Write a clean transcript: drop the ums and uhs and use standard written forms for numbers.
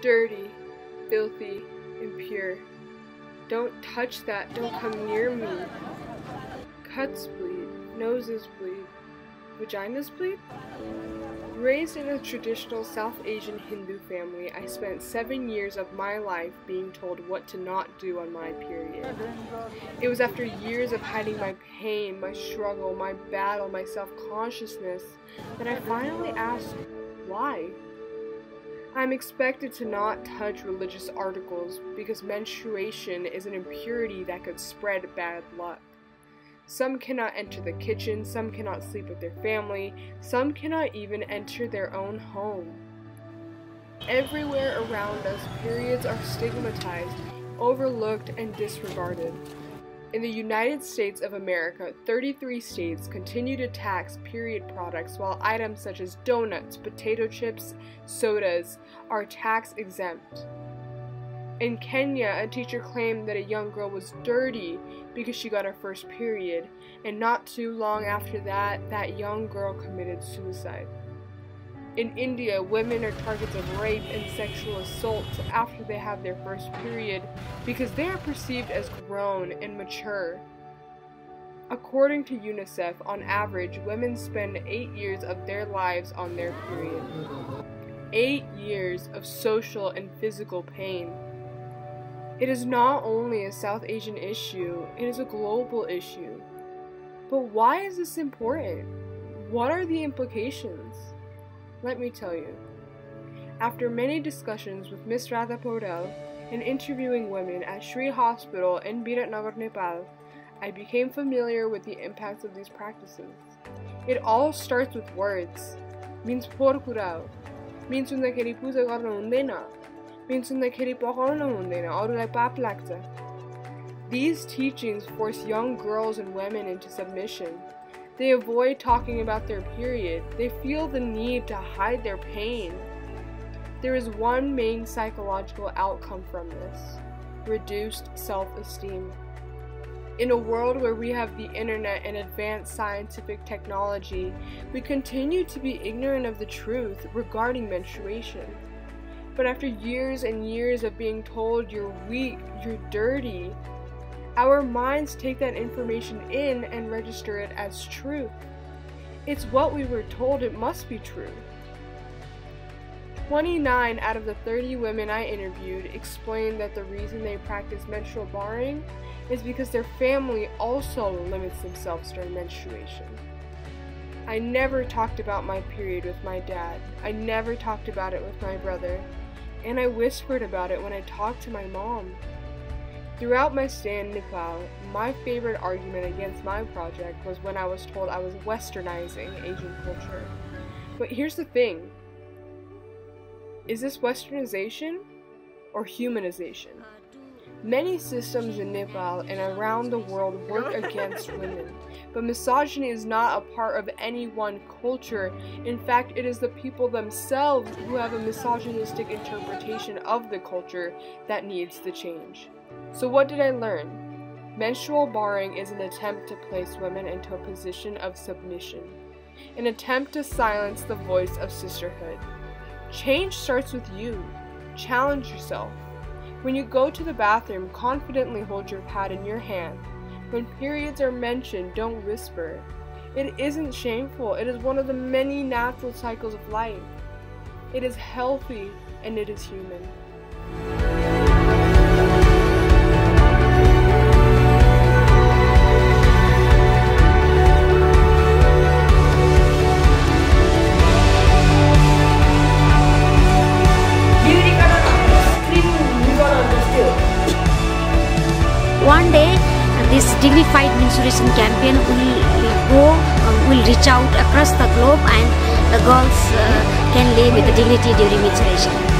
dirty, filthy, impure. Don't touch that, don't come near me. Cuts bleed, noses bleed, vaginas bleed? Raised in a traditional South Asian Hindu family, I spent 7 years of my life being told what to not do on my period. It was after years of hiding my pain, my struggle, my battle, my self-consciousness, that I finally asked, why? I'm expected to not touch religious articles because menstruation is an impurity that could spread bad luck. Some cannot enter the kitchen, some cannot sleep with their family, some cannot even enter their own home. Everywhere around us, periods are stigmatized, overlooked, and disregarded. In the United States of America, 33 states continue to tax period products while items such as donuts, potato chips, sodas are tax exempt. In Kenya, a teacher claimed that a young girl was dirty because she got her first period, and not too long after that, that young girl committed suicide. In India, women are targets of rape and sexual assault after they have their first period because they are perceived as grown and mature. According to UNICEF, on average, women spend 8 years of their lives on their period. 8 years of social and physical pain. It is not only a South Asian issue, it is a global issue. But why is this important? What are the implications? Let me tell you. After many discussions with Ms. Radha Paudel and interviewing women at Shri Hospital in Biratnagar, Nepal, I became familiar with the impacts of these practices. It all starts with words. Means por kurao. Means sundakeri puja garnu hundaina. Means sundakeri pakaunu hundaina. Arulai pap लाग्छ. These teachings force young girls and women into submission. They avoid talking about their period. They feel the need to hide their pain. There is one main psychological outcome from this: reduced self-esteem. In a world where we have the internet and advanced scientific technology, we continue to be ignorant of the truth regarding menstruation. But after years and years of being told you're weak, you're dirty, our minds take that information in and register it as truth. It's what we were told, it must be true. 29 out of the 30 women I interviewed explained that the reason they practice menstrual barring is because their family also limits themselves during menstruation. I never talked about my period with my dad. I never talked about it with my brother. And I whispered about it when I talked to my mom. Throughout my stay in Nepal, my favorite argument against my project was when I was told I was westernizing Asian culture. But here's the thing. Is this westernization or humanization? Many systems in Nepal and around the world work against women, but misogyny is not a part of any one culture. In fact, it is the people themselves who have a misogynistic interpretation of the culture that needs to change. So what did I learn? Menstrual barring is an attempt to place women into a position of submission, an attempt to silence the voice of sisterhood. Change starts with you. Challenge yourself. When you go to the bathroom, confidently hold your pad in your hand. When periods are mentioned, don't whisper. It isn't shameful. It is one of the many natural cycles of life. It is healthy and it is human. One day, this dignified menstruation campaign will reach out across the globe, and the girls can live with dignity during menstruation.